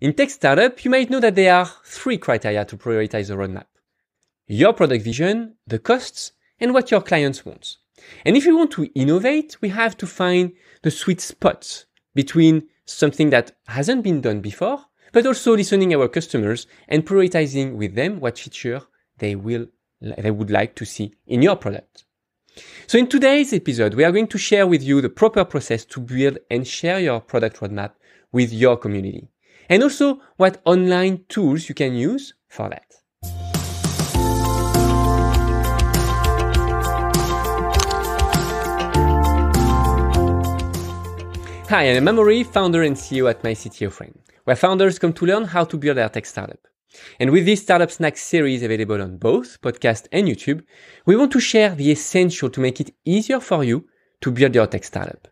In Tech Startup, you might know that there are 3 criteria to prioritize the roadmap: your product vision, the costs, and what your clients want. And if we want to innovate, we have to find the sweet spot between something that hasn't been done before, but also listening our customers and prioritizing with them what feature they would like to see in your product. So in today's episode, we are going to share with you the proper process to build and share your product roadmap with your community, and also what online tools you can use for that. Hi, I'm Amaury, founder and CEO at MyCTOFriend, where founders come to learn how to build their tech startup. And with this Startup Snacks series available on both podcast and YouTube, we want to share the essential to make it easier for you to build your tech startup.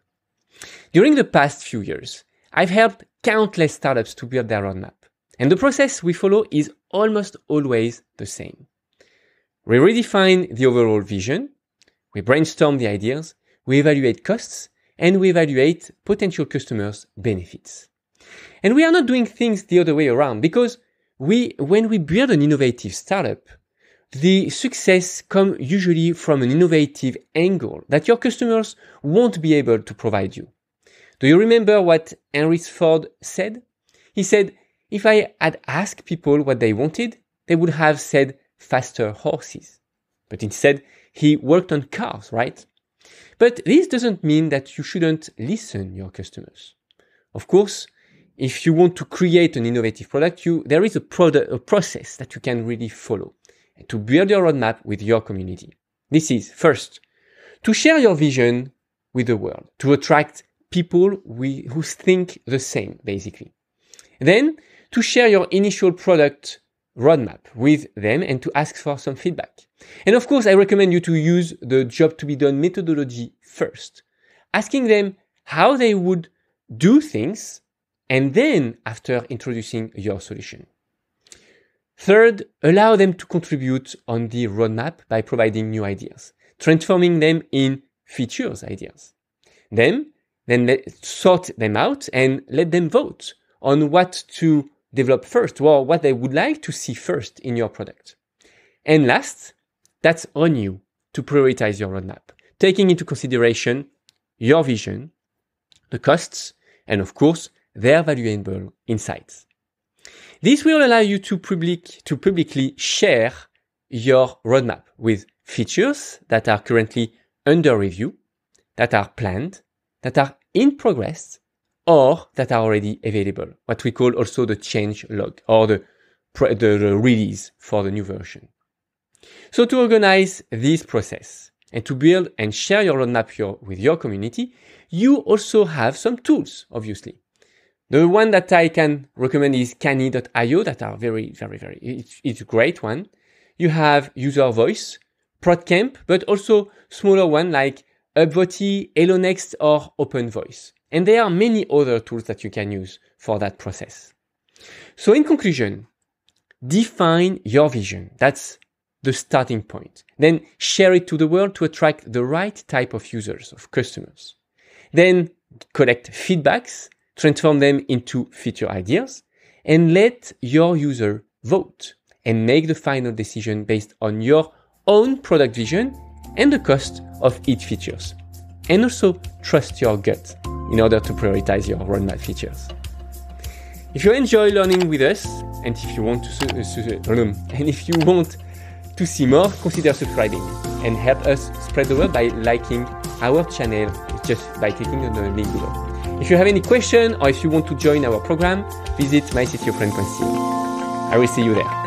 During the past few years, I've helped countless startups to build their roadmap. And the process we follow is almost always the same. We redefine the overall vision, we brainstorm the ideas, we evaluate costs, and we evaluate potential customers' benefits. And we are not doing things the other way around, because when we build an innovative startup, the success comes usually from an innovative angle that your customers won't be able to provide you. Do you remember what Henry Ford said? He said, if I had asked people what they wanted, they would have said faster horses. But instead, he worked on cars, right? But this doesn't mean that you shouldn't listen to your customers. Of course, if you want to create an innovative product, there is a process that you can really follow to build your roadmap with your community. This is, first, to share your vision with the world, to attract people who think the same, basically. Then, to share your initial product roadmap with them and to ask for some feedback. And of course, I recommend you to use the job to be done methodology first, asking them how they would do things, and then after introducing your solution. Third, allow them to contribute on the roadmap by providing new ideas, transforming them in features ideas. Then sort them out and let them vote on what to develop first, or what they would like to see first in your product. And last, that's on you to prioritize your roadmap, taking into consideration your vision, the costs, and of course, their valuable insights. This will allow you to publicly share your roadmap with features that are currently under review, that are planned, that are in progress, or that are already available, what we call also the change log, or the release for the new version. So to organize this process and to build and share your roadmap with your community, you also have some tools, obviously. The one that I can recommend is Canny.io, that are it's a great one. You have User Voice, ProdCamp, but also smaller one like Upvote, Hellonext, or OpenVoice. And there are many other tools that you can use for that process. So in conclusion, define your vision. That's the starting point. Then share it to the world to attract the right type of users, of customers. Then collect feedbacks, transform them into feature ideas, and let your user vote and make the final decision based on your own product vision and the cost of each features. And also trust your gut in order to prioritize your roadmap features. If you enjoy learning with us, and if you want to see more, consider subscribing and help us spread the word by liking our channel just by clicking on the link below. If you have any question or if you want to join our program, visit myctofriend.co. I will see you there.